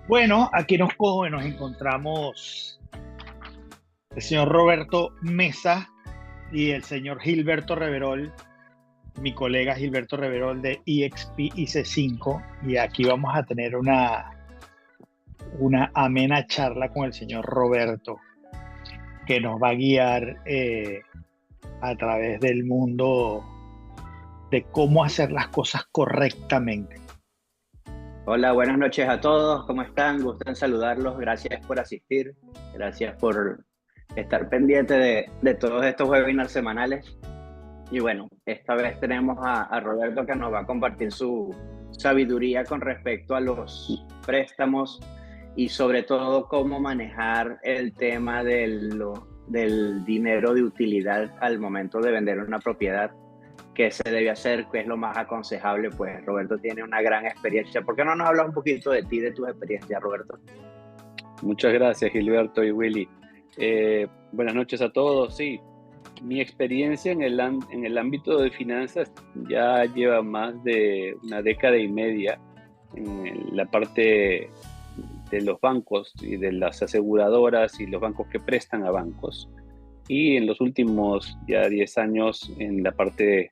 Bueno, aquí nos encontramos el señor Roberto Mesa y el señor Gilberto Reverol, mi colega Gilberto Reverol de EXP IC5, y aquí vamos a tener una amena charla con el señor Roberto, que nos va a guiar a través del mundo de cómo hacer las cosas correctamente. Hola, buenas noches a todos. ¿Cómo están? Gusto en saludarlos. Gracias por asistir. Gracias por estar pendiente de todos estos webinars semanales. Y bueno, esta vez tenemos a Roberto que nos va a compartir su sabiduría con respecto a los préstamos y sobre todo cómo manejar el tema del dinero de utilidad al momento de vender una propiedad. ¿Qué se debe hacer? ¿Qué es lo más aconsejable? Pues Roberto tiene una gran experiencia. ¿Por qué no nos hablas un poquito de ti, de tus experiencias, Roberto? Muchas gracias, Gilberto y Willy. Buenas noches a todos. Sí, mi experiencia en el ámbito de finanzas ya lleva más de una década y media en la parte de los bancos y de las aseguradoras y los bancos que prestan a bancos. Y en los últimos ya 10 años en la parte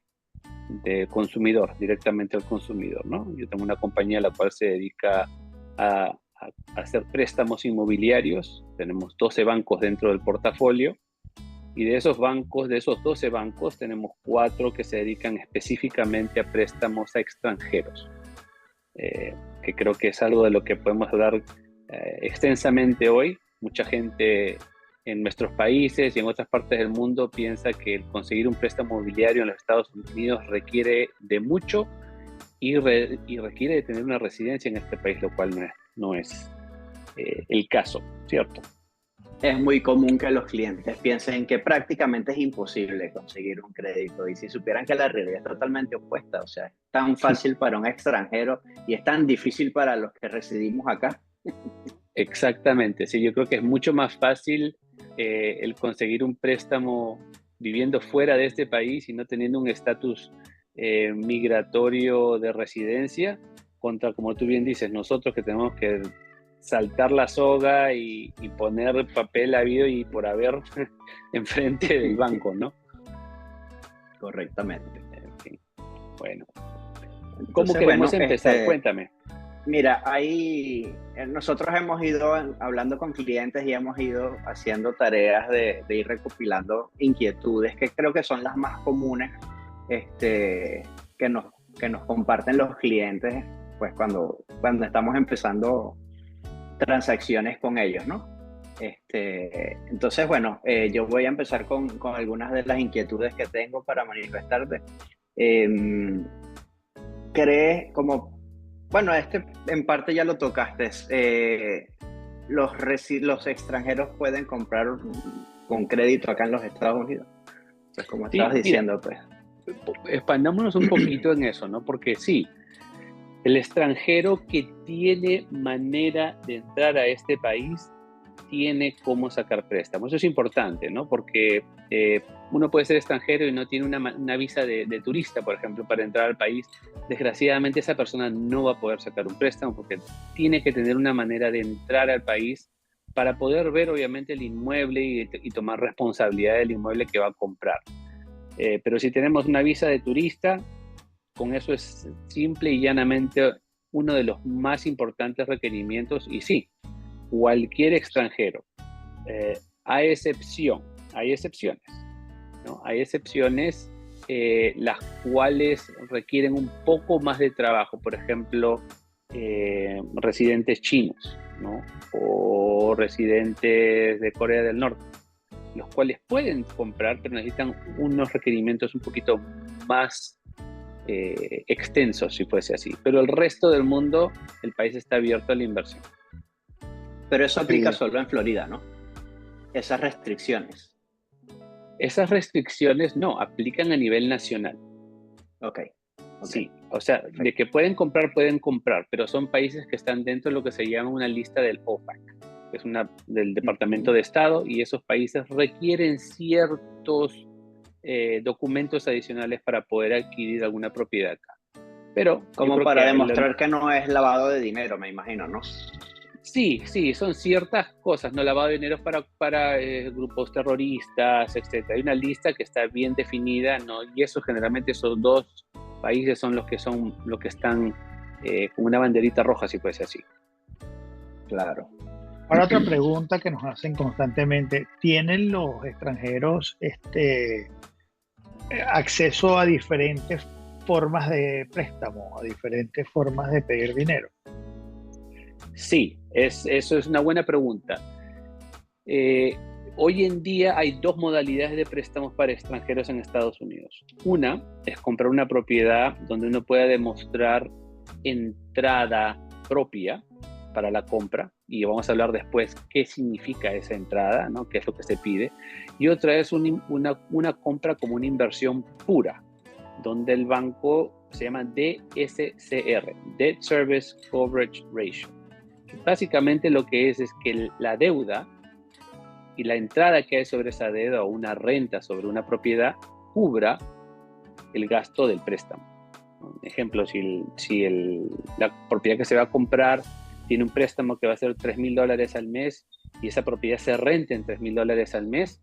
de consumidor, directamente al consumidor, ¿no? Yo tengo una compañía la cual se dedica a hacer préstamos inmobiliarios. Tenemos 12 bancos dentro del portafolio y de esos bancos, de esos 12 bancos, tenemos 4 que se dedican específicamente a préstamos a extranjeros, que creo que es algo de lo que podemos hablar extensamente hoy. Mucha gente en nuestros países y en otras partes del mundo piensa que el conseguir un préstamo inmobiliario en los Estados Unidos requiere de mucho y requiere de tener una residencia en este país, lo cual no es el caso, ¿cierto? Es muy común que los clientes piensen que prácticamente es imposible conseguir un crédito y si supieran que la realidad es totalmente opuesta, o sea, es tan fácil para un extranjero y es tan difícil para los que residimos acá. Exactamente, sí, yo creo que es mucho más fácil el conseguir un préstamo viviendo fuera de este país y no teniendo un estatus migratorio de residencia, contra, como tú bien dices, nosotros que tenemos que saltar la soga y poner papel habido y por haber enfrente del banco, ¿no? Correctamente. En fin, bueno, ¿cómo Entonces, queremos bueno, empezar? Cuéntame. mira, ahí nosotros hemos ido hablando con clientes y hemos ido haciendo tareas de ir recopilando inquietudes que creo que son las más comunes este, que nos, que nos comparten los clientes pues cuando estamos empezando transacciones con ellos, ¿no? Entonces, bueno, yo voy a empezar con algunas de las inquietudes que tengo para manifestarte. Eh, ¿Crees como bueno, en parte ya lo tocaste. Los extranjeros pueden comprar con crédito acá en los Estados Unidos. Pues como estabas Sí, mira, diciendo, pues. expandámonos un poquito en eso, ¿no? Porque sí, el extranjero que tiene manera de entrar a este país tiene cómo sacar préstamos. Eso es importante, ¿no? Porque uno puede ser extranjero y no tiene una visa de turista, por ejemplo, para entrar al país. Desgraciadamente esa persona no va a poder sacar un préstamo porque tiene que tener una manera de entrar al país para poder ver, obviamente, el inmueble y tomar responsabilidad del inmueble que va a comprar. Pero si tenemos una visa de turista, con eso es simple y llanamente uno de los más importantes requerimientos. Y sí, cualquier extranjero, eh, a excepción, hay excepciones, ¿no? Hay excepciones las cuales requieren un poco más de trabajo, por ejemplo, residentes chinos, ¿no? O residentes de Corea del Norte, los cuales pueden comprar, pero necesitan unos requerimientos un poquito más extensos, si fuese así. Pero el resto del mundo, el país está abierto a la inversión. Pero eso aplica Sí. solo en Florida, ¿no? Esas restricciones. Esas restricciones no aplican a nivel nacional. Ok, ok, Sí, o sea, de perfecto. que pueden comprar, pero son países que están dentro de lo que se llama una lista del OFAC, que es del Departamento Ujú. de Estado, y esos países requieren ciertos documentos adicionales para poder adquirir alguna propiedad acá. Pero yo Como creo para que demostrar que no es lavado de dinero, me imagino, ¿no? Sí, sí, son ciertas cosas, ¿no? Lavado de dinero para grupos terroristas, etcétera. Hay una lista que está bien definida, ¿no? Y eso generalmente esos dos países son los que están con una banderita roja, si fuese así. Claro. Ahora otra pregunta que nos hacen constantemente, ¿tienen los extranjeros acceso a diferentes formas de préstamo, a diferentes formas de pedir dinero? Sí, eso es una buena pregunta. Hoy en día hay dos modalidades de préstamos para extranjeros en Estados Unidos. Una es comprar una propiedad donde uno pueda demostrar entrada propia para la compra, y vamos a hablar después qué significa esa entrada, ¿no? Qué es lo que se pide. Y otra es una compra como una inversión pura, donde el banco se llama DSCR, Debt Service Coverage Ratio. Básicamente lo que es que la deuda y la entrada que hay sobre esa deuda o una renta sobre una propiedad cubra el gasto del préstamo. Por ejemplo, si la propiedad que se va a comprar tiene un préstamo que va a ser $3,000 al mes y esa propiedad se renta en $3,000 al mes,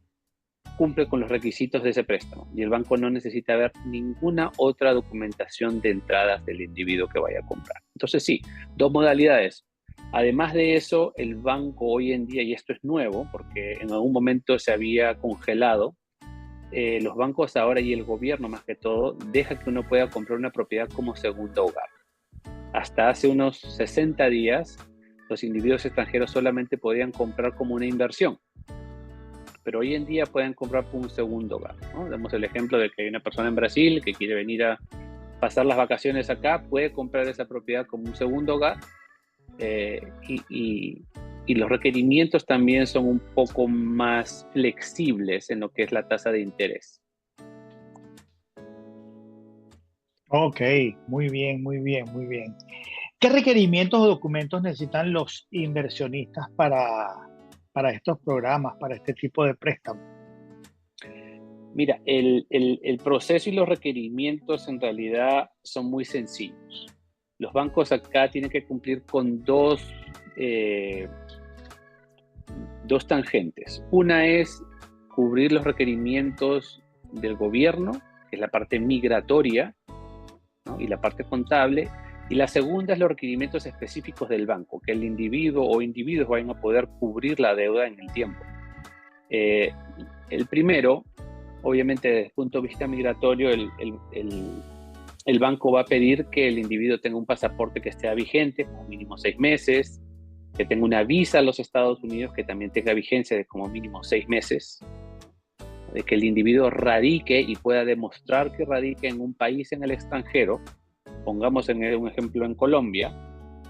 cumple con los requisitos de ese préstamo y el banco no necesita ver ninguna otra documentación de entradas del individuo que vaya a comprar. Entonces sí, dos modalidades. Además de eso, el banco hoy en día, y esto es nuevo porque en algún momento se había congelado, los bancos ahora y el gobierno más que todo deja que uno pueda comprar una propiedad como segundo hogar. Hasta hace unos 60 días, los individuos extranjeros solamente podían comprar como una inversión, pero hoy en día pueden comprar como un segundo hogar, ¿no? Damos el ejemplo de que hay una persona en Brasil que quiere venir a pasar las vacaciones acá, puede comprar esa propiedad como un segundo hogar, y los requerimientos también son un poco más flexibles en lo que es la tasa de interés. Ok, muy bien, muy bien, muy bien. ¿Qué requerimientos o documentos necesitan los inversionistas para estos programas, para este tipo de préstamos? Mira, el proceso y los requerimientos en realidad son muy sencillos. Los bancos acá tienen que cumplir con dos tangentes. Una es cubrir los requerimientos del gobierno, que es la parte migratoria, ¿no? Y la parte contable. Y la segunda es los requerimientos específicos del banco, que el individuo o individuos vayan a poder cubrir la deuda en el tiempo. El primero, obviamente desde el punto de vista migratorio, el banco va a pedir que el individuo tenga un pasaporte que esté vigente, como mínimo 6 meses, que tenga una visa a los Estados Unidos que también tenga vigencia de como mínimo 6 meses, de que el individuo radique y pueda demostrar que radique en un país en el extranjero, pongamos un ejemplo en Colombia,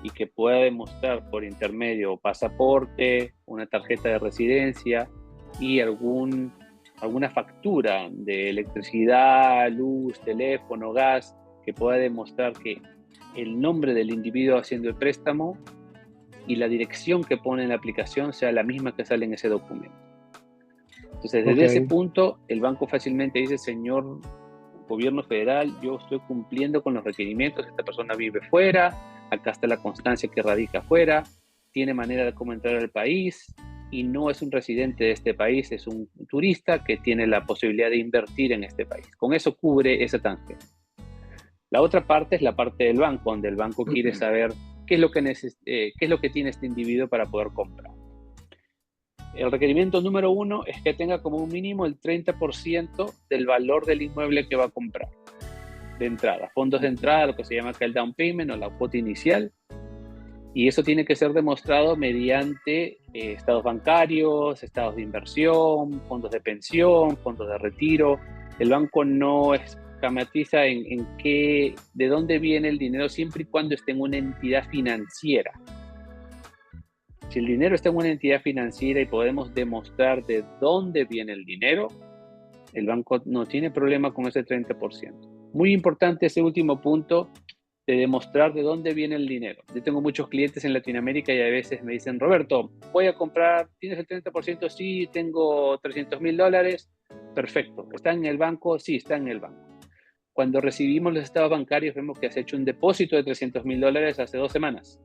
y que pueda demostrar por intermedio pasaporte, una tarjeta de residencia y alguna factura de electricidad, luz, teléfono, gas, que pueda demostrar que el nombre del individuo haciendo el préstamo y la dirección que pone en la aplicación sea la misma que sale en ese documento. Entonces, desde ese punto, el banco fácilmente dice: señor gobierno federal, yo estoy cumpliendo con los requerimientos, esta persona vive fuera, acá está la constancia que radica fuera, tiene manera de cómo entrar al país y no es un residente de este país, es un turista que tiene la posibilidad de invertir en este país. Con eso cubre esa tangente. La otra parte es la parte del banco, donde el banco quiere saber qué es lo que tiene este individuo para poder comprar. El requerimiento número 1 es que tenga como un mínimo el 30% del valor del inmueble que va a comprar de entrada, fondos de entrada, lo que se llama acá el down payment o la cuota inicial, y eso tiene que ser demostrado mediante estados bancarios, estados de inversión, fondos de pensión, fondos de retiro. El banco no esquematiza de dónde viene el dinero siempre y cuando esté en una entidad financiera. Si el dinero está en una entidad financiera y podemos demostrar de dónde viene el dinero, el banco no tiene problema con ese 30%. Muy importante ese último punto de demostrar de dónde viene el dinero. Yo tengo muchos clientes en Latinoamérica y a veces me dicen: Roberto, voy a comprar, ¿tienes el 30%? Sí, tengo $300,000. Perfecto. ¿Está en el banco? Sí, está en el banco. Cuando recibimos los estados bancarios vemos que has hecho un depósito de $300,000 hace 2 semanas.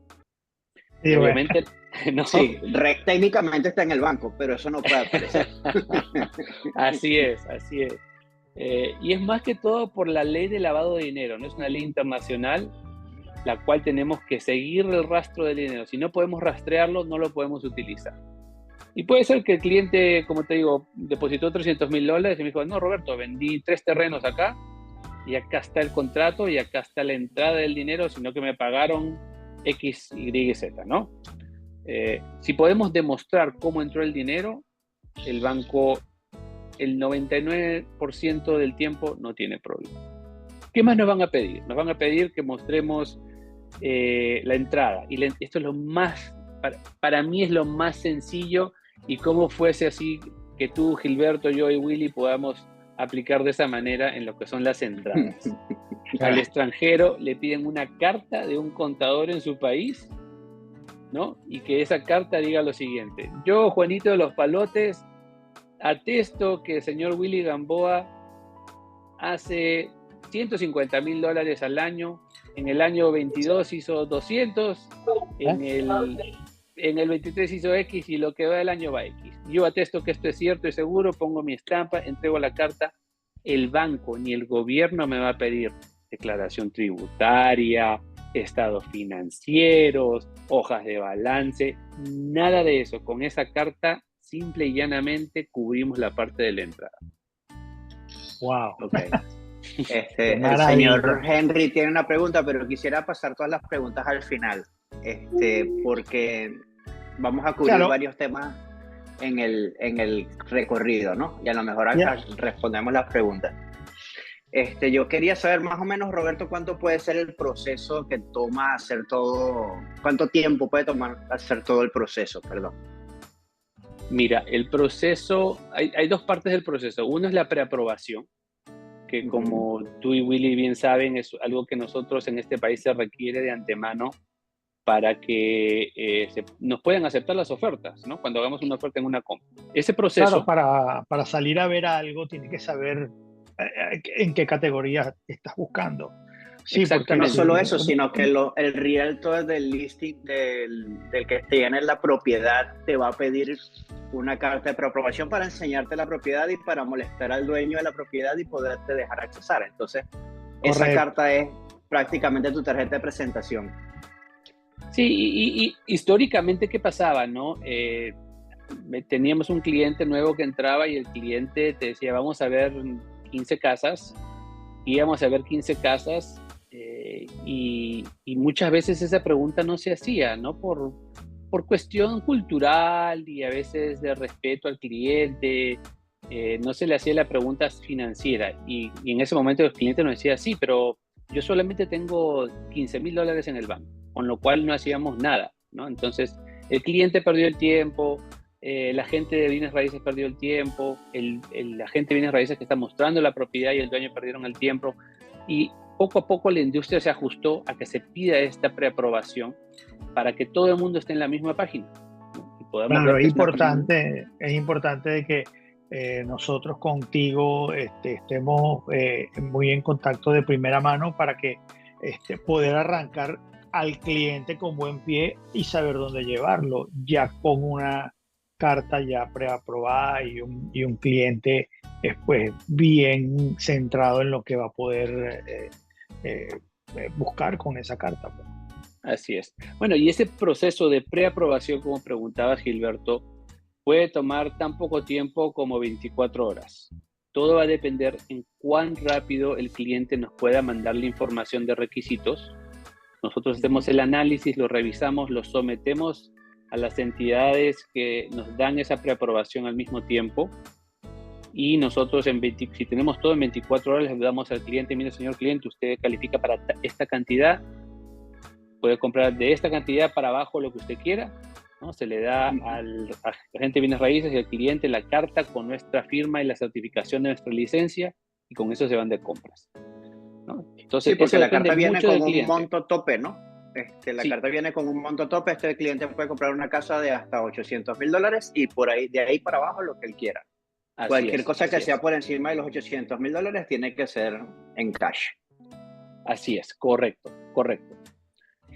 Y obviamente ¿no? Sí, técnicamente está en el banco, pero eso no puede aparecer. Así es, así es. Y es más que todo por la ley de lavado de dinero, no es una ley internacional la cual tenemos que seguir el rastro del dinero. Si no podemos rastrearlo, no lo podemos utilizar. Y puede ser que el cliente, como te digo, depositó $300,000 y me dijo, no, Roberto, vendí 3 terrenos acá y acá está el contrato y acá está la entrada del dinero, sino que me pagaron X, Y, Z, ¿no? Si podemos demostrar cómo entró el dinero, el banco, el 99% del tiempo no tiene problema. ¿Qué más nos van a pedir? Nos van a pedir que mostremos la entrada. Y esto es lo más, para mí es lo más sencillo, y cómo fuese así que tú, Gilberto, yo y Willy podamos aplicar de esa manera en lo que son las entradas. Al extranjero le piden una carta de un contador en su país, ¿no? Y que esa carta diga lo siguiente: yo, Juanito de los Palotes, atesto que el señor Willy Gamboa hace $150,000 al año, en el año 22 hizo 200, en el 23 hizo X y lo que va del año va X. Yo atesto que esto es cierto y seguro, pongo mi estampa, entrego la carta. El banco ni el gobierno me va a pedir declaración tributaria, estados financieros, hojas de balance, nada de eso. Con esa carta, simple y llanamente, cubrimos la parte de la entrada. Wow. Okay. El señor Henry tiene una pregunta, pero quisiera pasar todas las preguntas al final, porque vamos a cubrir varios temas en el recorrido, ¿no? Y a lo mejor respondemos las preguntas. Yo quería saber más o menos, Roberto, cuánto puede ser el proceso que toma hacer todo, cuánto tiempo puede tomar hacer todo el proceso, perdón. Mira, el proceso, hay 2 partes del proceso. Uno es la preaprobación, que como tú y Willy bien saben, es algo que nosotros en este país se requiere de antemano para que nos puedan aceptar las ofertas, ¿no? Cuando hagamos una oferta en una compra. Ese proceso... Claro, para salir a ver algo, tienes que saber en qué categoría estás buscando. Sí, porque no solo eso, sino que el realtor del listing del que tiene la propiedad te va a pedir una carta de preaprobación para enseñarte la propiedad y para molestar al dueño de la propiedad y poderte dejar accesar. Entonces, esa carta es prácticamente tu tarjeta de presentación. Sí, y históricamente, ¿qué pasaba, no? Teníamos un cliente nuevo que entraba y el cliente te decía, vamos a ver 15 casas, íbamos a ver 15 casas, y muchas veces esa pregunta no se hacía, ¿no? Por cuestión cultural y a veces de respeto al cliente, no se le hacía la pregunta financiera, y en ese momento el cliente nos decía, sí, pero yo solamente tengo $15,000 en el banco, con lo cual no hacíamos nada, ¿no? Entonces el cliente perdió el tiempo, la gente de bienes raíces perdió el tiempo, la gente de bienes raíces que está mostrando la propiedad y el dueño perdieron el tiempo, y poco a poco la industria se ajustó a que se pida esta preaprobación para que todo el mundo esté en la misma página, ¿no? Y claro, es importante de que nosotros contigo estemos muy en contacto de primera mano para que poder arrancar al cliente con buen pie y saber dónde llevarlo, ya con una carta ya preaprobada y un cliente pues bien centrado en lo que va a poder buscar con esa carta. Así es. Bueno, y ese proceso de preaprobación, como preguntaba Gilberto, puede tomar tan poco tiempo como 24 horas. Todo va a depender en cuán rápido el cliente nos pueda mandar la información de requisitos. Nosotros hacemos el análisis, lo revisamos, lo sometemos a las entidades que nos dan esa preaprobación al mismo tiempo, y nosotros si tenemos todo en 24 horas, le damos al cliente, mire señor cliente, usted califica para esta cantidad, puede comprar de esta cantidad para abajo lo que usted quiera, ¿no? Se le da al agente de bienes raíces y al cliente la carta con nuestra firma y la certificación de nuestra licencia, y con eso se van de compras, ¿no? Entonces, sí, porque la carta viene con un monto tope, ¿no? La carta viene con un monto tope. Este cliente puede comprar una casa de hasta $800,000 y de ahí para abajo lo que él quiera. Cualquier cosa que sea por encima de los $800,000 tiene que ser en cash. Así es, correcto.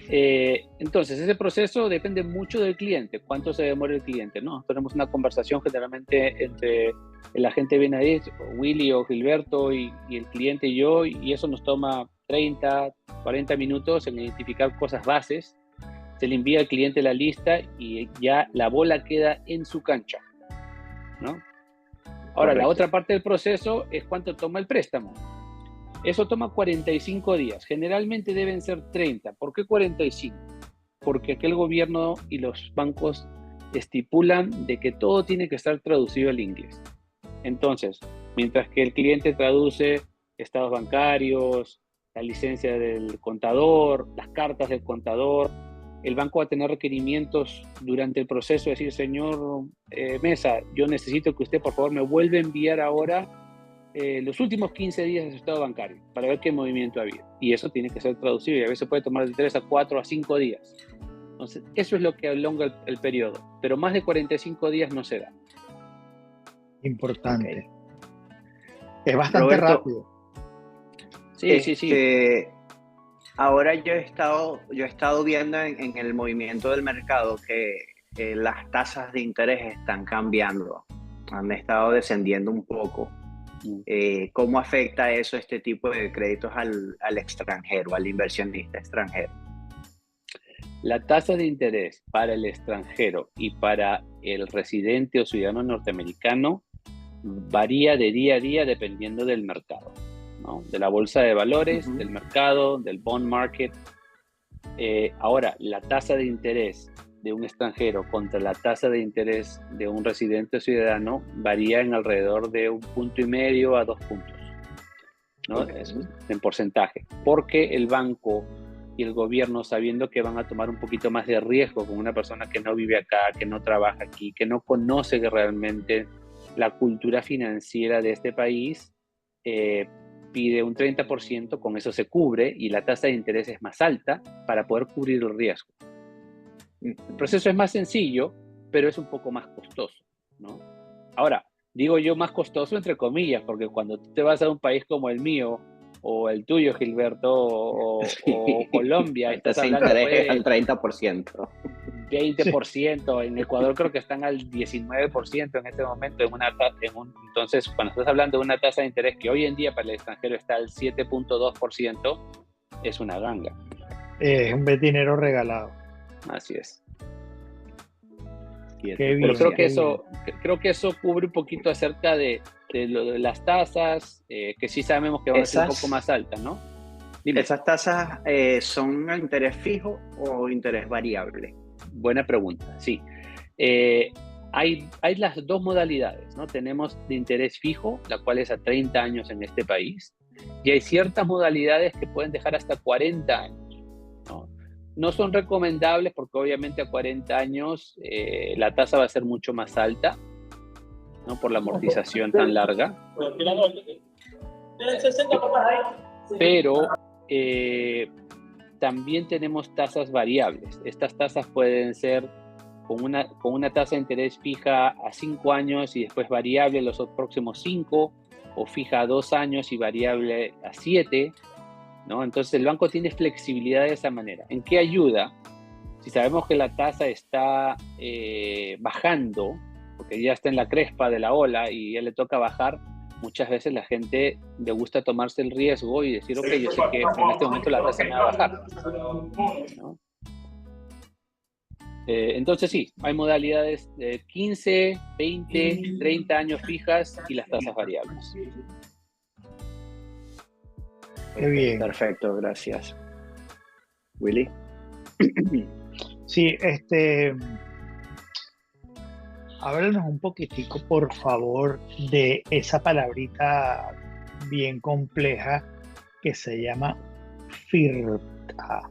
Entonces, ese proceso depende mucho del cliente, cuánto se demora el cliente, ¿no? Tenemos una conversación generalmente entre el agente Benavides, Willy o Gilberto y el cliente y yo, y eso nos toma 30, 40 minutos en identificar cosas bases. Se le envía al cliente la lista y ya la bola queda en su cancha, ¿no? Ahora, Correcto. la otra parte del proceso es cuánto toma el préstamo. Eso toma 45 días. Generalmente deben ser 30. ¿Por qué 45? Porque aquí el gobierno y los bancos estipulan de que todo tiene que estar traducido al inglés. Entonces, mientras que el cliente traduce estados bancarios, la licencia del contador, las cartas del contador, el banco va a tener requerimientos durante el proceso, decir, señor Mesa, yo necesito que usted por favor me vuelva a enviar ahora los últimos 15 días de su estado bancario para ver qué movimiento ha habido. Y eso tiene que ser traducido y a veces puede tomar de 3 a 4 a 5 días. Entonces, eso es lo que alonga el periodo, pero más de 45 días no se da. Importante. Okay. Es bastante Roberto, rápido. Sí, sí, sí. Ahora yo he estado viendo en el movimiento del mercado que las tasas de interés están cambiando, han estado descendiendo un poco. ¿Cómo afecta eso este tipo de créditos al extranjero, al inversionista extranjero? La tasa de interés para el extranjero y para el residente o ciudadano norteamericano varía de día a día dependiendo del mercado, ¿no? De la bolsa de valores, del mercado, del bond market. Ahora, la tasa de interés de un extranjero contra la tasa de interés de un residente o ciudadano varía en alrededor de 1,5 a 2 puntos, ¿no? Okay. En porcentaje, porque el banco y el gobierno, sabiendo que van a tomar un poquito más de riesgo con una persona que no vive acá, que no trabaja aquí, que no conoce realmente la cultura financiera de este país, pide un 30%, con eso se cubre y la tasa de interés es más alta para poder cubrir el riesgo. El proceso es más sencillo, pero es un poco más costoso, ¿no? Ahora, digo yo más costoso entre comillas, porque cuando tú te vas a un país como el mío, o el tuyo, Gilberto, o Colombia, estás hablando de al 30%. 20%, en Ecuador creo que están al 19% en este momento, entonces cuando estás hablando de una tasa de interés que hoy en día para el extranjero está al 7,2%, es una ganga. Es un dinero regalado. Así es. Pero creo que eso cubre un poquito acerca de las tasas, que sí sabemos que van a ser un poco más altas, ¿no? Dime. ¿Esas tasas son a interés fijo o interés variable? Buena pregunta, sí. Hay las dos modalidades, ¿no? Tenemos de interés fijo, la cual es a 30 años en este país, y hay ciertas modalidades que pueden dejar hasta 40 años, ¿no? No son recomendables porque obviamente a 40 años la tasa va a ser mucho más alta, ¿no? Por la amortización tan larga. Pero también tenemos tasas variables. Estas tasas pueden ser con una tasa de interés fija a 5 años y después variable los próximos 5, o fija a 2 años y variable a 7, ¿no? Entonces el banco tiene flexibilidad de esa manera. ¿En qué ayuda? Si sabemos que la tasa está bajando, porque ya está en la crespa de la ola y ya le toca bajar, muchas veces la gente le gusta tomarse el riesgo y decir, ok, yo sé que en este momento la tasa me va a bajar, ¿no? Entonces sí, hay modalidades de 15, 20, 30 años fijas y las tasas variables. Qué bien. Perfecto, gracias. Willy. Sí, háblanos un poquitico, por favor, de esa palabrita bien compleja que se llama FIRPTA,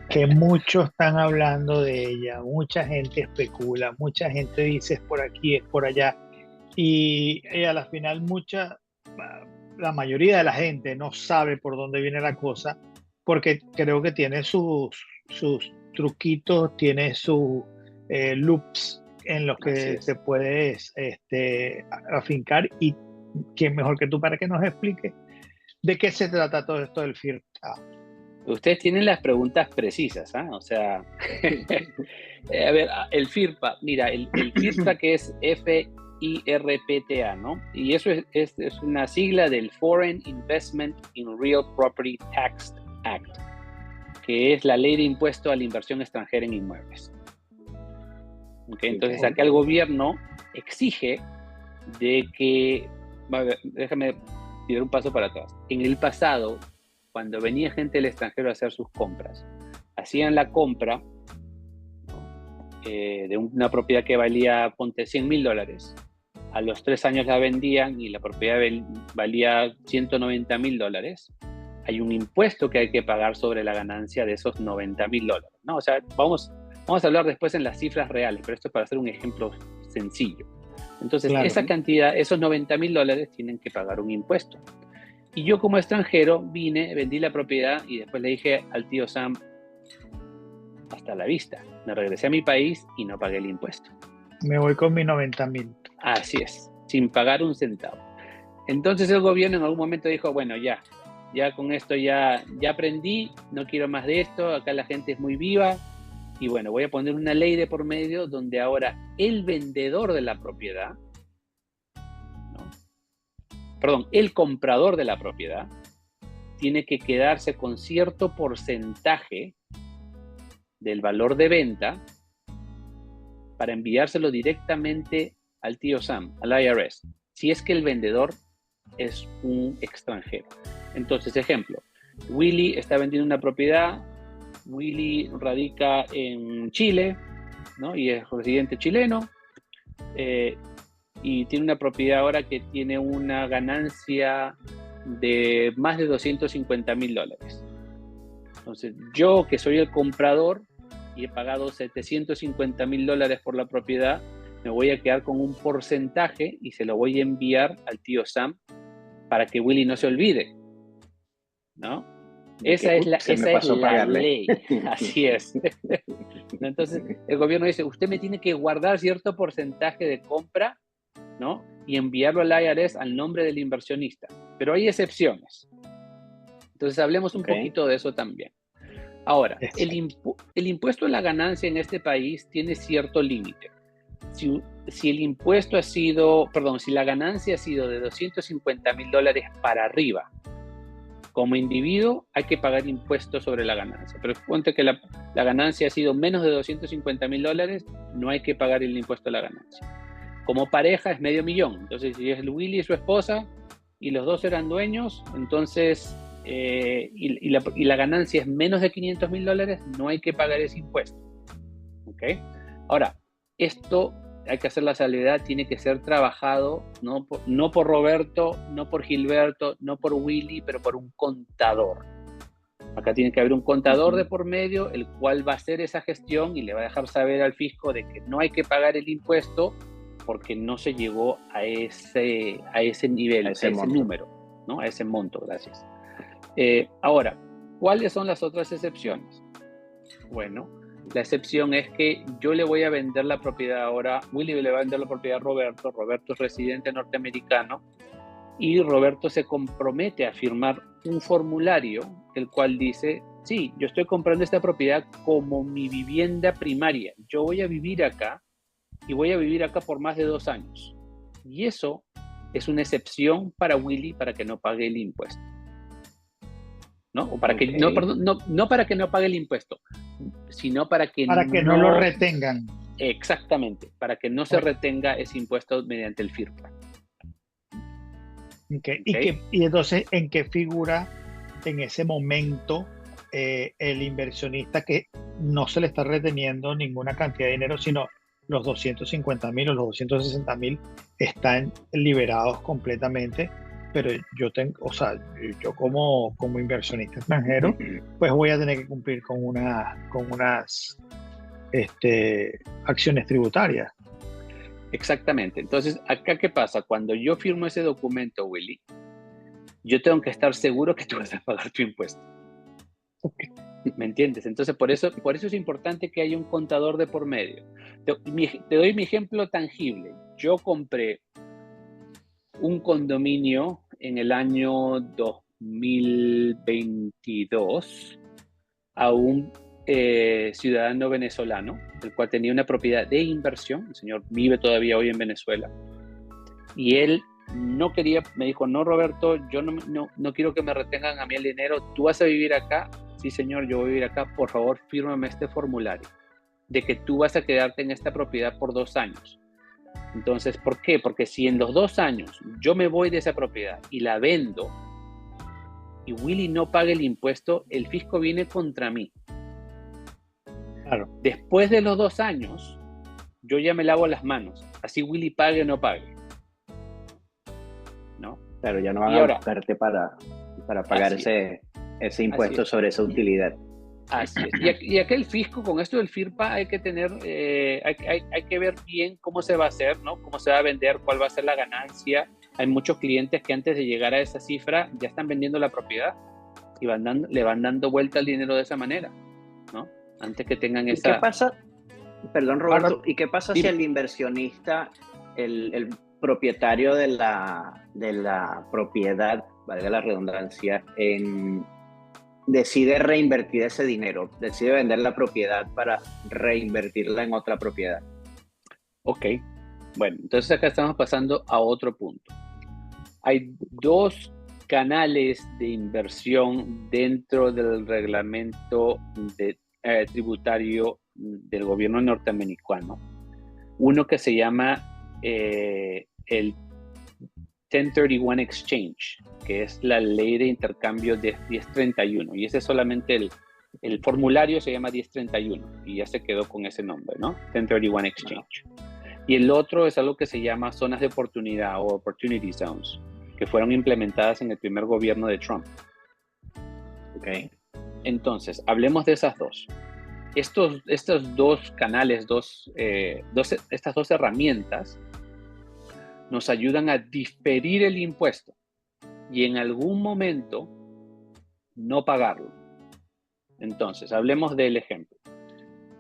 que muchos están hablando de ella, mucha gente especula, mucha gente dice es por aquí, es por allá, y a la final la mayoría de la gente no sabe por dónde viene la cosa, porque creo que tiene sus truquitos, tiene sus loops en los que te puedes afincar, y quién mejor que tú para que nos explique de qué se trata todo esto del FIRPTA. Ustedes tienen las preguntas precisas, ¿ah? O sea, a ver, el FIRPA, mira, el FIRPA que es FIRPTA, ¿no? Y eso es una sigla del Foreign Investment in Real Property Tax Act, que es la ley de impuesto a la inversión extranjera en inmuebles. ¿Okay? Entonces, acá el gobierno exige de que, a ver, déjame dar un paso para atrás. En el pasado, cuando venía gente del extranjero a hacer sus compras, hacían la compra de una propiedad que valía, ponte, $100,000. A los 3 años la vendían y la propiedad valía $190,000. Hay un impuesto que hay que pagar sobre la ganancia de esos $90,000, ¿no? O sea, vamos a hablar después en las cifras reales, pero esto es para hacer un ejemplo sencillo. Entonces, claro, esa cantidad, esos $90,000 tienen que pagar un impuesto. Y yo como extranjero vine, vendí la propiedad y después le dije al tío Sam, hasta la vista. Me regresé a mi país y no pagué el impuesto. Me voy con mis 90,000. Así es, sin pagar un centavo. Entonces el gobierno en algún momento dijo, bueno, ya con esto ya aprendí, no quiero más de esto, acá la gente es muy viva, y bueno, voy a poner una ley de por medio donde ahora el vendedor de la propiedad, el comprador de la propiedad, tiene que quedarse con cierto porcentaje del valor de venta para enviárselo directamente al tío Sam, al IRS, si es que el vendedor es un extranjero. Entonces, ejemplo, Willy está vendiendo una propiedad, Willy radica en Chile, ¿no? Y es residente chileno, y tiene una propiedad ahora que tiene una ganancia de más de $250,000. Entonces, yo que soy el comprador y he pagado $750,000 por la propiedad, me voy a quedar con un porcentaje y se lo voy a enviar al tío Sam para que Willy no se olvide, ¿no? Esa es la ley, así es. Entonces, el gobierno dice, usted me tiene que guardar cierto porcentaje de compra, ¿no? Y enviarlo al IRS al nombre del inversionista. Pero hay excepciones. Entonces, hablemos un poquito de eso también. Ahora, el impuesto a la ganancia en este país tiene cierto límite. Si el impuesto si la ganancia ha sido de $250,000 para arriba, como individuo hay que pagar impuestos sobre la ganancia. Pero ponte que la ganancia ha sido menos de $250,000, no hay que pagar el impuesto a la ganancia. Como pareja es $500,000. Entonces, si es el Willy y su esposa y los dos eran dueños, entonces, y la ganancia es menos de $500,000, no hay que pagar ese impuesto. ¿Ok? Ahora, esto hay que hacer la salvedad, tiene que ser trabajado no por Roberto, no por Gilberto, no por Willy, pero por un contador. Acá tiene que haber un contador de por medio, el cual va a hacer esa gestión y le va a dejar saber al fisco de que no hay que pagar el impuesto porque no se llegó a ese nivel, a ese número, ¿no? A ese monto, gracias. Ahora, ¿cuáles son las otras excepciones? Bueno, la excepción es que yo le voy a vender la propiedad ahora, Willy le va a vender la propiedad a Roberto es residente norteamericano, y Roberto se compromete a firmar un formulario, el cual dice, sí, yo estoy comprando esta propiedad como mi vivienda primaria, yo voy a vivir acá, y voy a vivir acá por más de 2 años. Y eso es una excepción para Willy para que no pague el impuesto. ¿No? O para que, no para que no pague el impuesto, sino para que no lo retengan. Exactamente, para que no se retenga ese impuesto mediante el FIRPA. Y entonces, ¿en qué figura en ese momento el inversionista que no se le está reteniendo ninguna cantidad de dinero, sino los 250,000 o los 260,000 están liberados completamente? Pero yo como inversionista extranjero, pues voy a tener que cumplir con unas acciones tributarias. Exactamente. Entonces, acá, ¿qué pasa? Cuando yo firmo ese documento, Willy, yo tengo que estar seguro que tú vas a pagar tu impuesto. Okay. ¿Me entiendes? Entonces, por eso es importante que haya un contador de por medio. Te doy mi ejemplo tangible. Yo compré un condominio en el año 2022 a un ciudadano venezolano, el cual tenía una propiedad de inversión. El señor vive todavía hoy en Venezuela. Y él no quería, me dijo, no, Roberto, yo no quiero que me retengan a mí el dinero. ¿Tú vas a vivir acá? Sí, señor, yo voy a vivir acá. Por favor, fírmame este formulario de que tú vas a quedarte en esta propiedad por 2 años. Entonces, ¿por qué? Porque si en los 2 años yo me voy de esa propiedad y la vendo y Willy no paga el impuesto, el fisco viene contra mí. Claro. Después de los 2 años, yo ya me lavo las manos. Así Willy pague o no pague. ¿No? Claro, ya no van a buscarte para pagar ese impuesto sobre esa utilidad. Así es. Y aquel fisco, con esto del FIRPA, hay que tener, hay que ver bien cómo se va a hacer, ¿no? Cómo se va a vender, cuál va a ser la ganancia. Hay muchos clientes que antes de llegar a esa cifra ya están vendiendo la propiedad y le van dando vuelta al dinero de esa manera, ¿no? Antes que tengan esa... ¿Qué pasa? Perdón, Roberto. ¿Y qué pasa si el inversionista, el propietario de la propiedad, valga la redundancia, decide reinvertir ese dinero, decide vender la propiedad para reinvertirla en otra propiedad? Ok, bueno, entonces acá estamos pasando a otro punto. Hay 2 canales de inversión dentro del reglamento tributario del gobierno norteamericano. Uno que se llama el 1031 Exchange, que es la ley de intercambio de 1031, y ese es solamente el formulario se llama 1031 y ya se quedó con ese nombre, ¿no? 1031 Exchange. Y el otro es algo que se llama zonas de oportunidad o Opportunity Zones, que fueron implementadas en el primer gobierno de Trump. Okay. Entonces, hablemos de esas 2. Estos 2 canales, estas 2 herramientas nos ayudan a diferir el impuesto y en algún momento no pagarlo. Entonces, hablemos del ejemplo.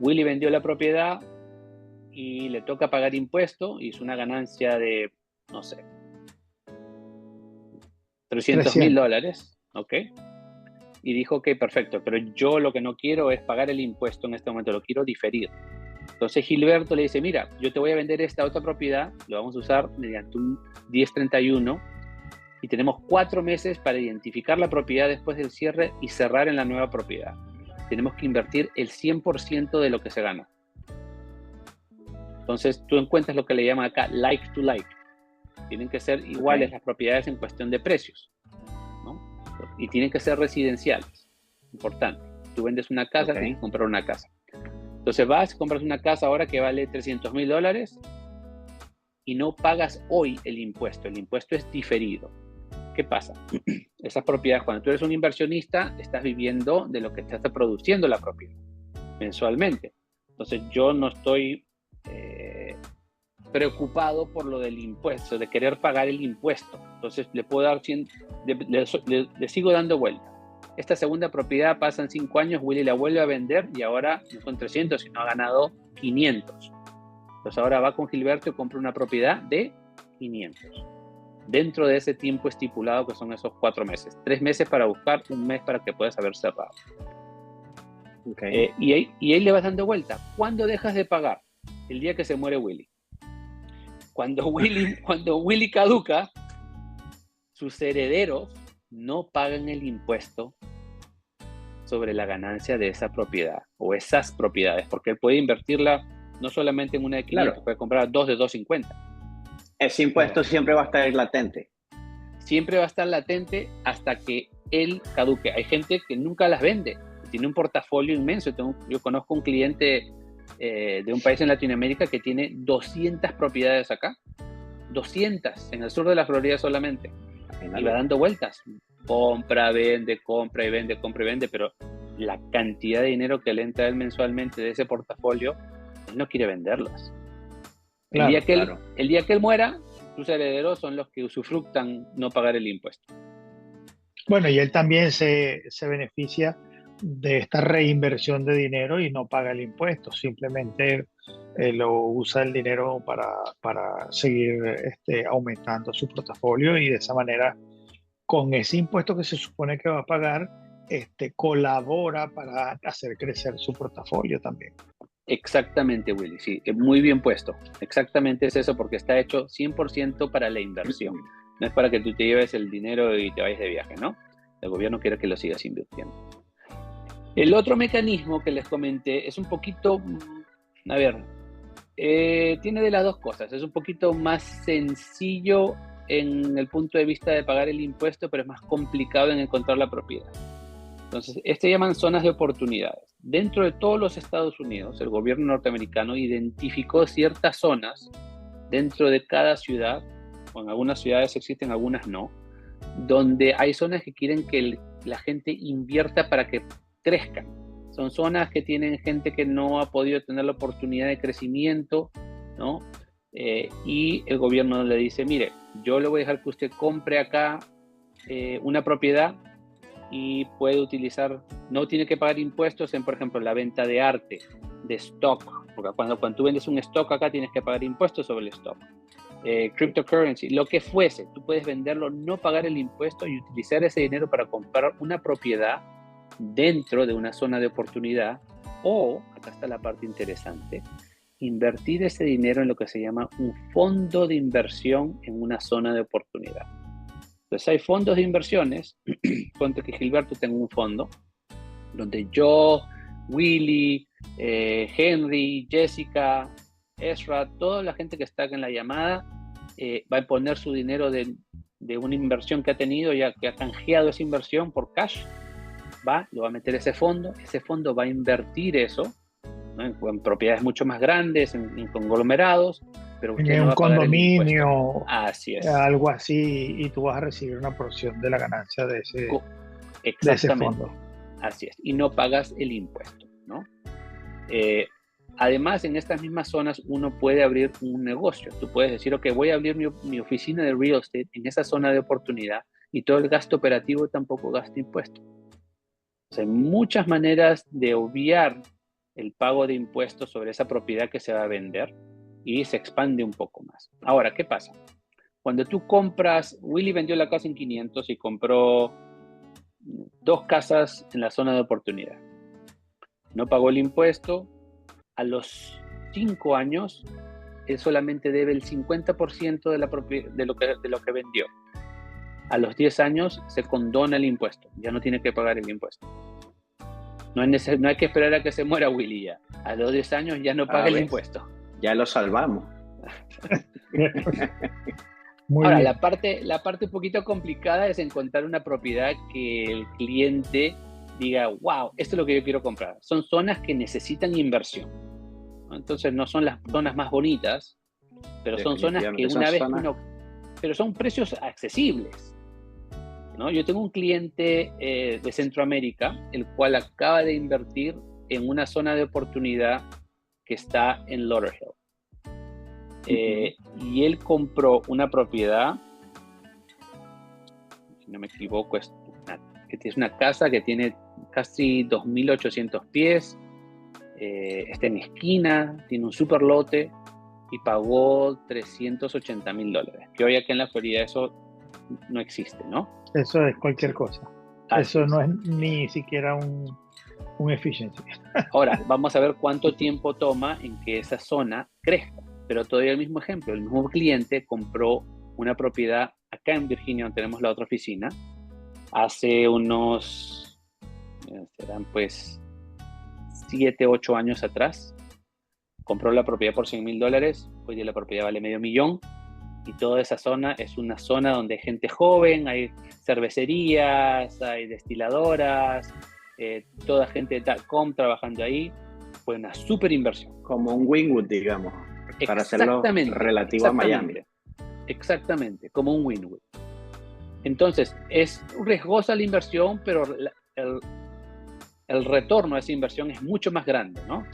Willy vendió la propiedad y le toca pagar impuesto, hizo una ganancia de, no sé, $300,000, ¿ok? Y dijo, ok, perfecto, pero yo lo que no quiero es pagar el impuesto en este momento, lo quiero diferir. Entonces Gilberto le dice, mira, yo te voy a vender esta otra propiedad, lo vamos a usar mediante un 1031 y tenemos 4 meses para identificar la propiedad después del cierre y cerrar en la nueva propiedad. Tenemos que invertir el 100% de lo que se gana. Entonces tú encuentras lo que le llaman acá like to like. Tienen que ser iguales las propiedades en cuestión de precios, ¿no? Y tienen que ser residenciales. Importante. Tú vendes una casa, tienes que comprar una casa. Entonces vas, compras una casa ahora que vale $300,000 y no pagas hoy el impuesto. El impuesto es diferido. ¿Qué pasa? Esas propiedades, cuando tú eres un inversionista, estás viviendo de lo que te está produciendo la propiedad mensualmente. Entonces yo no estoy preocupado por lo del impuesto, de querer pagar el impuesto. Entonces le puedo dar le sigo dando vuelta. Esta segunda propiedad pasan 5 años, Willy la vuelve a vender y ahora no son 300, sino ha ganado 500. Entonces ahora va con Gilberto y compra una propiedad de 500. Dentro de ese tiempo estipulado que son esos 4 meses. 3 meses para buscar, 1 mes para que puedas haber cerrado. Y ahí le vas dando vuelta. ¿Cuándo dejas de pagar? El día que se muere Willy. Cuando Willy caduca, sus herederos no pagan el impuesto sobre la ganancia de esa propiedad o esas propiedades, porque él puede invertirla no solamente en una de 500, puede comprar 2 de 250. Ese impuesto siempre va a estar latente. Siempre va a estar latente hasta que él caduque. Hay gente que nunca las vende, tiene un portafolio inmenso. Yo conozco un cliente de un país en Latinoamérica que tiene 200 propiedades acá. 200 en el sur de la Florida solamente. Y va dando vueltas. Compra, vende, compra y vende, compra y vende, pero la cantidad de dinero que le entra a él mensualmente de ese portafolio, él no quiere venderlas. El día que él muera, sus herederos son los que usufructan no pagar el impuesto. Bueno, y él también se beneficia de esta reinversión de dinero y no paga el impuesto, simplemente lo usa el dinero para seguir aumentando su portafolio y de esa manera, con ese impuesto que se supone que va a pagar, colabora para hacer crecer su portafolio también. Exactamente, Willy, sí, muy bien puesto. Exactamente es eso, porque está hecho 100% para la inversión. No es para que tú te lleves el dinero y te vayas de viaje, ¿no? El gobierno quiere que lo sigas invirtiendo. El otro mecanismo que les comenté es un poquito, a ver, tiene de las dos cosas. Es un poquito más sencillo en el punto de vista de pagar el impuesto, pero es más complicado en encontrar la propiedad. Entonces, llaman zonas de oportunidades. Dentro de todos los Estados Unidos, el gobierno norteamericano identificó ciertas zonas dentro de cada ciudad, o en algunas ciudades existen, algunas no, donde hay zonas que quieren que la gente invierta para que crezcan. Son zonas que tienen gente que no ha podido tener la oportunidad de crecimiento, ¿no? Y el gobierno le dice, mire, yo le voy a dejar que usted compre acá una propiedad y puede utilizar, no tiene que pagar impuestos en, por ejemplo, la venta de arte, de stock, porque cuando tú vendes un stock acá tienes que pagar impuestos sobre el stock. Cryptocurrency, lo que fuese, tú puedes venderlo, no pagar el impuesto y utilizar ese dinero para comprar una propiedad dentro de una zona de oportunidad, o, acá está la parte interesante, invertir ese dinero en lo que se llama un fondo de inversión en una zona de oportunidad. Entonces hay fondos de inversiones, ponte que Gilberto tenga un fondo, donde yo, Willy, Henry, Jessica, Ezra, toda la gente que está acá en la llamada, va a poner su dinero de una inversión que ha tenido, ya que ha canjeado esa inversión por cash, lo va a meter ese fondo va a invertir eso, ¿no? en propiedades mucho más grandes, en conglomerados, pero usted en no un va a pagar el condominio, impuesto. Así es. Algo así, y tú vas a recibir una porción de la ganancia de ese fondo. Así es, y no pagas el impuesto, ¿no? Además, en estas mismas zonas uno puede abrir un negocio. Tú puedes decir, ok, voy a abrir mi oficina de real estate en esa zona de oportunidad y todo el gasto operativo tampoco gasta impuestos. O sea, hay muchas maneras de obviar el pago de impuestos sobre esa propiedad que se va a vender y se expande un poco más. Ahora, ¿qué pasa? Cuando tú compras, Willy vendió la casa en 500 y compró 2 casas en la zona de oportunidad. No pagó el impuesto. A los 5 años, él solamente debe el 50% de lo que vendió. A los 10 años se condona el impuesto, ya no tiene que pagar el impuesto. No hay que esperar a que se muera Willy ya. A los 10 años ya no paga el impuesto. Ya lo salvamos. Ahora, la parte un poquito complicada es encontrar una propiedad que el cliente diga, wow, esto es lo que yo quiero comprar. Son zonas que necesitan inversión, ¿no? Entonces no son las zonas más bonitas, pero son zonas que una vez pero son precios accesibles, ¿no? Yo tengo un cliente de Centroamérica, el cual acaba de invertir en una zona de oportunidad que está en Lauderhill. Y él compró una propiedad, si no me equivoco, es una casa que tiene casi 2.800 pies, está en esquina, tiene un super lote y pagó $380,000, que hoy aquí en la Florida eso no existe, ¿no? Eso es cualquier cosa. Eso no es ni siquiera un efficiency. Ahora, vamos a ver cuánto tiempo toma en que esa zona crezca. Pero todavía el mismo ejemplo, el mismo cliente compró una propiedad acá en Virginia, donde tenemos la otra oficina, hace unos, serán pues 7, 8 años atrás. Compró la propiedad por $100,000, hoy día la propiedad vale $500,000, y toda esa zona es una zona donde hay gente joven, hay cervecerías, hay destiladoras, toda gente de Tacom trabajando ahí. Fue una súper inversión. Como un Wynwood, digamos. Para hacerlo relativo a Miami. Exactamente, como un Wynwood. Entonces, es riesgosa la inversión, pero el retorno a esa inversión es mucho más grande, ¿no?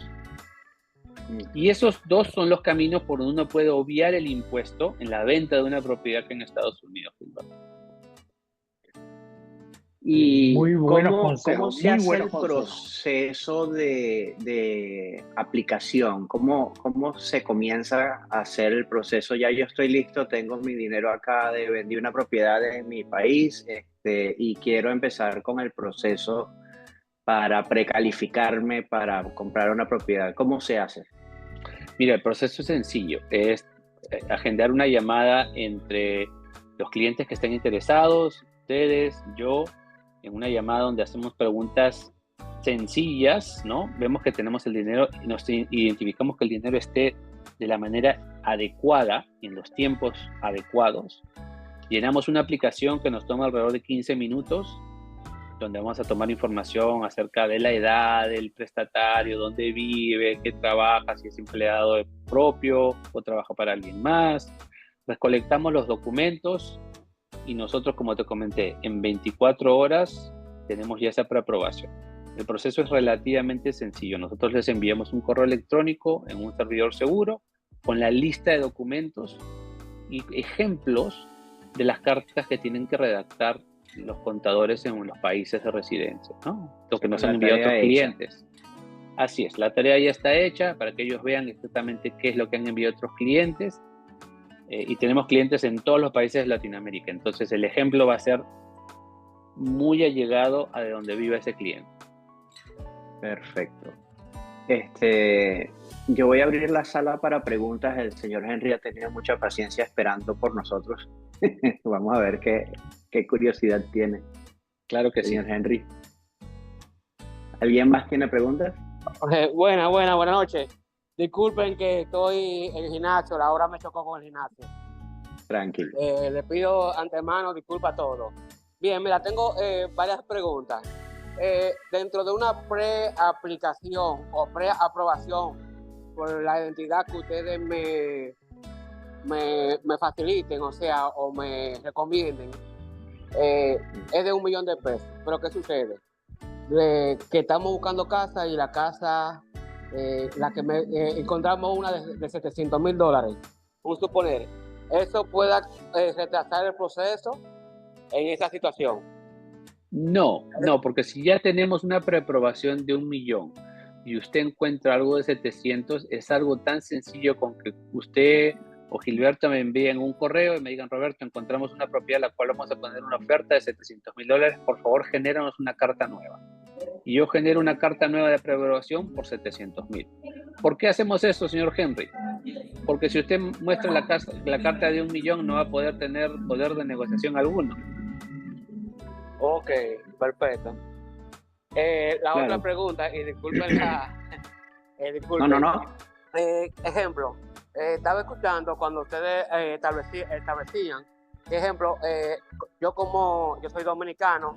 Y esos dos son los caminos por donde uno puede obviar el impuesto en la venta de una propiedad que en Estados Unidos. ¿Y muy cómo se hace el proceso de aplicación? ¿Cómo se comienza a hacer el proceso? Ya yo estoy listo, tengo mi dinero acá, vendí una propiedad en mi país, y quiero empezar con el proceso para precalificarme para comprar una propiedad. ¿Cómo se hace? Mira, el proceso es sencillo. Es agendar una llamada entre los clientes que estén interesados, ustedes, yo, en una llamada donde hacemos preguntas sencillas, ¿no? Vemos que tenemos el dinero y nos identificamos que el dinero esté de la manera adecuada, en los tiempos adecuados. Llenamos una aplicación que nos toma alrededor de 15 minutos, donde vamos a tomar información acerca de la edad del prestatario, dónde vive, qué trabaja, si es empleado propio o trabaja para alguien más. Recolectamos los documentos y nosotros, como te comenté, en 24 horas tenemos ya esa preaprobación. El proceso es relativamente sencillo. Nosotros les enviamos un correo electrónico en un servidor seguro con la lista de documentos y ejemplos de las cartas que tienen que redactar los contadores en los países de residencia, ¿no? Lo que nos han enviado otros clientes. Así es, la tarea ya está hecha para que ellos vean exactamente qué es lo que han enviado otros clientes. Y tenemos clientes en todos los países de Latinoamérica. Entonces el ejemplo va a ser muy allegado a de donde vive ese cliente. Perfecto. Yo voy a abrir la sala para preguntas. El señor Henry ha tenido mucha paciencia esperando por nosotros. Vamos a ver qué curiosidad tiene. Claro que señor sí. Henry. ¿Alguien más tiene preguntas? Buenas noches. Disculpen que estoy en el gimnasio, la hora me chocó con el gimnasio. Tranquilo. Le pido antemano disculpas a todos. Bien, mira, tengo varias preguntas. Dentro de una preaplicación o preaprobación por la identidad que ustedes me faciliten, o sea, o me recomienden, es de $1 millón. Pero ¿qué sucede? Que estamos buscando casa y la casa, la que encontramos una de $700,000. Vamos a suponer, eso pueda retrasar el proceso en esa situación. No, porque si ya tenemos una preaprobación de 1 millón y usted encuentra algo de 700, es algo tan sencillo con que usted o Gilberto me envíen un correo y me digan: Roberto, encontramos una propiedad a la cual vamos a poner una oferta de $700,000, por favor, genéranos una carta nueva. Y yo genero una carta nueva de preaprobación por $700,000. ¿Por qué hacemos eso, señor Henry? Porque si usted muestra la carta de 1 millón, no va a poder tener poder de negociación alguno. Ok, perfecto. Claro. Otra pregunta, y disculpen disculpen. No. Ejemplo, estaba escuchando cuando ustedes establecían, ejemplo, yo soy dominicano,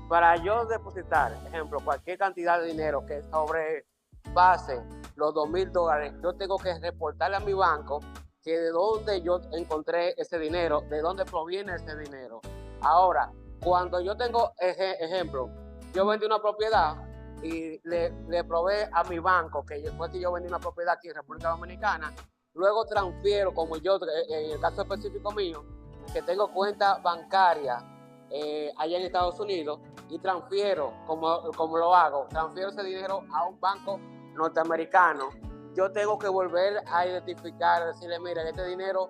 para yo depositar, ejemplo, cualquier cantidad de dinero que sobrepase los $2,000, yo tengo que reportarle a mi banco que de dónde yo encontré ese dinero, de dónde proviene ese dinero. Ahora, cuando yo tengo, ejemplo, yo vendí una propiedad y le probé a mi banco que después que yo vendí una propiedad aquí en República Dominicana, luego transfiero, como yo, en el caso específico mío, que tengo cuenta bancaria allá en Estados Unidos, y transfiero, como lo hago, transfiero ese dinero a un banco norteamericano. Yo tengo que volver a identificar, decirle: mire, este dinero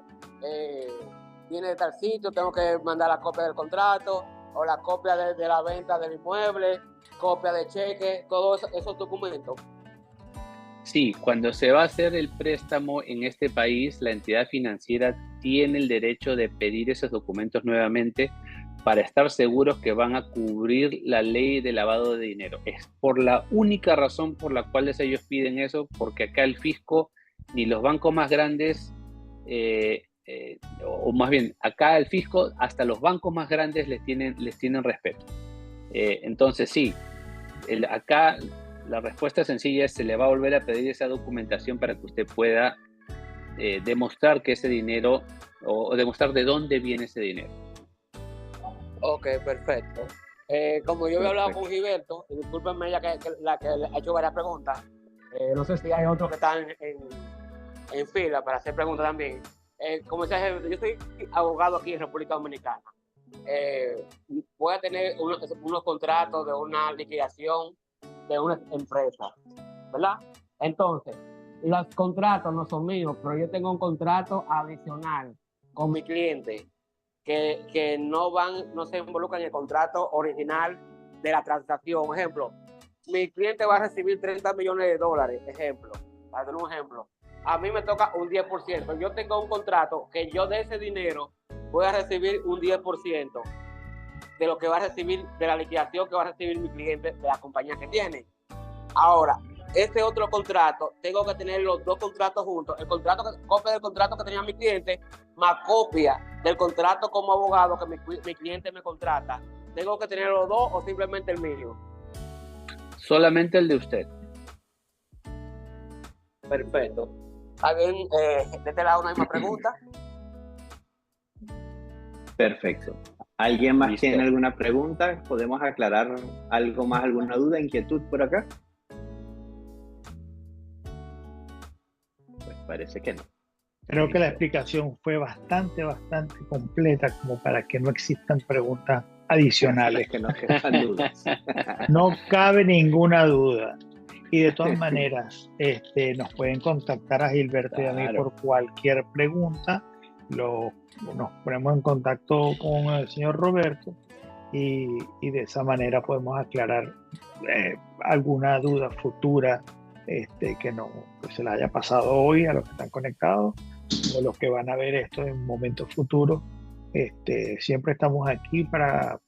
viene de tal sitio, tengo que mandar la copia del contrato o la copia de la venta del inmueble, copia de cheque, todos esos documentos. Sí, cuando se va a hacer el préstamo en este país, la entidad financiera tiene el derecho de pedir esos documentos nuevamente para estar seguros que van a cubrir la ley de lavado de dinero. Es por la única razón por la cual ellos piden eso, porque acá el fisco ni los bancos más grandes, o más bien, acá el fisco, hasta los bancos más grandes les tienen respeto. Entonces sí, acá la respuesta sencilla es: se le va a volver a pedir esa documentación para que usted pueda demostrar que ese dinero, o demostrar de dónde viene ese dinero. Ok, perfecto. Como yo había hablado con Gilberto, y discúlpenme ya que le ha hecho varias preguntas, no sé si hay otros que están en fila para hacer preguntas también. Como decía, yo soy abogado aquí en República Dominicana. Voy a tener unos contratos de una liquidación de una empresa, ¿verdad? Entonces, los contratos no son míos, pero yo tengo un contrato adicional con mi cliente. que no se involucran en el contrato original de la transacción. Por ejemplo, mi cliente va a recibir $30 millones, ejemplo, para dar un ejemplo. A mí me toca un 10%. Yo tengo un contrato que yo de ese dinero voy a recibir un 10% de lo que va a recibir, de la liquidación que va a recibir mi cliente de la compañía que tiene. Ahora, este otro contrato, tengo que tener los dos contratos juntos. Copia del contrato que tenía mi cliente, más copia del contrato como abogado que mi cliente me contrata. ¿Tengo que tener los dos o simplemente el mío? Solamente el de usted. Perfecto. ¿Está bien? De este lado no hay más preguntas. Perfecto. ¿Alguien más Listo. tiene alguna pregunta? ¿Podemos aclarar algo más, alguna duda, inquietud por acá? Pues parece que no. Creo que la Listo. explicación fue bastante completa como para que no existan preguntas adicionales. Que no quedan dudas. No cabe ninguna duda. Y de todas maneras, nos pueden contactar a Gilberto y a mí Claro. por cualquier pregunta. Nos ponemos en contacto con el señor Roberto y de esa manera podemos aclarar alguna duda futura que no que se le haya pasado hoy a los que están conectados o los que van a ver esto en un momento futuro. Siempre estamos aquí para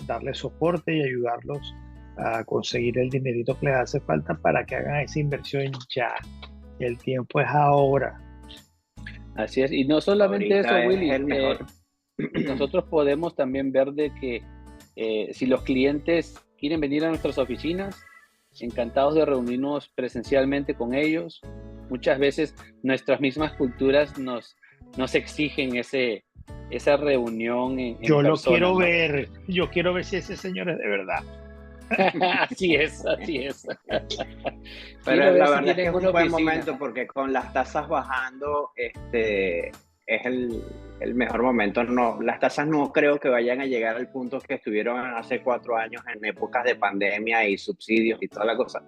darles soporte y ayudarlos a conseguir el dinerito que les hace falta para que hagan esa inversión ya. El tiempo es ahora. Así es, y no solamente Ahorita eso, es Willy, el mejor. nosotros podemos también ver de que si los clientes quieren venir a nuestras oficinas, encantados de reunirnos presencialmente con ellos. Muchas veces nuestras mismas culturas nos exigen esa reunión en Yo lo persona, quiero ¿no? ver. Yo quiero ver si ese señor es de verdad. Así es. Pero la verdad es que tienen es un una buen oficina. momento porque con las tasas bajando, es el mejor momento. No, las tasas no creo que vayan a llegar al punto que estuvieron hace 4 años en épocas de pandemia y subsidios y toda la cosa.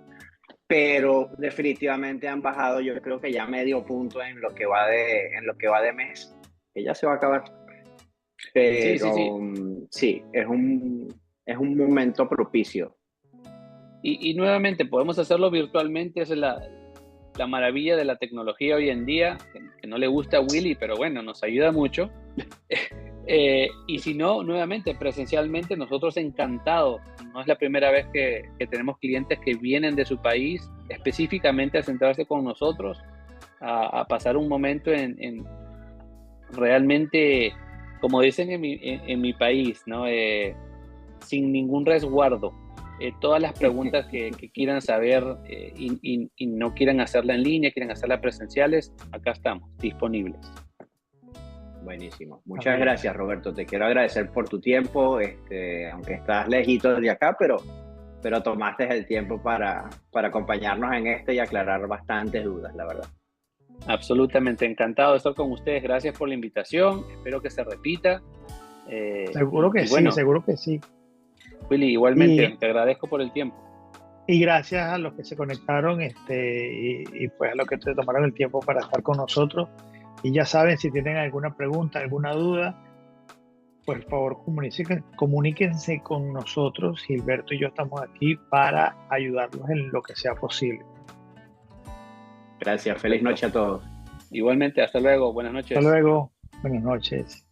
Pero definitivamente han bajado, yo creo que ya medio punto en lo que va de mes, que ya se va a acabar. Pero sí, es un momento propicio. Y nuevamente, podemos hacerlo virtualmente, esa es la maravilla de la tecnología hoy en día, que no le gusta a Willy, pero bueno, nos ayuda mucho. Y si no, nuevamente, presencialmente, nosotros encantados. No es la primera vez que tenemos clientes que vienen de su país específicamente a sentarse con nosotros, a pasar un momento en realmente, como dicen en mi país, ¿no? Sin ningún resguardo. Todas las preguntas que quieran saber y no quieran hacerla en línea, quieran hacerla presenciales, acá estamos, disponibles. Buenísimo. Muchas gracias, Roberto. Te quiero agradecer por tu tiempo, aunque estás lejito de acá, pero tomaste el tiempo para acompañarnos en y aclarar bastantes dudas, la verdad. Absolutamente encantado de estar con ustedes. Gracias por la invitación. Espero que se repita. Seguro que sí, bueno, seguro que sí. Willy, igualmente, te agradezco por el tiempo. Y gracias a los que se conectaron y pues a los que te tomaron el tiempo para estar con nosotros. Y ya saben, si tienen alguna pregunta, alguna duda, por favor comuníquense con nosotros. Gilberto y yo estamos aquí para ayudarlos en lo que sea posible. Gracias, feliz noche a todos. Igualmente, hasta luego, buenas noches. Hasta luego, buenas noches.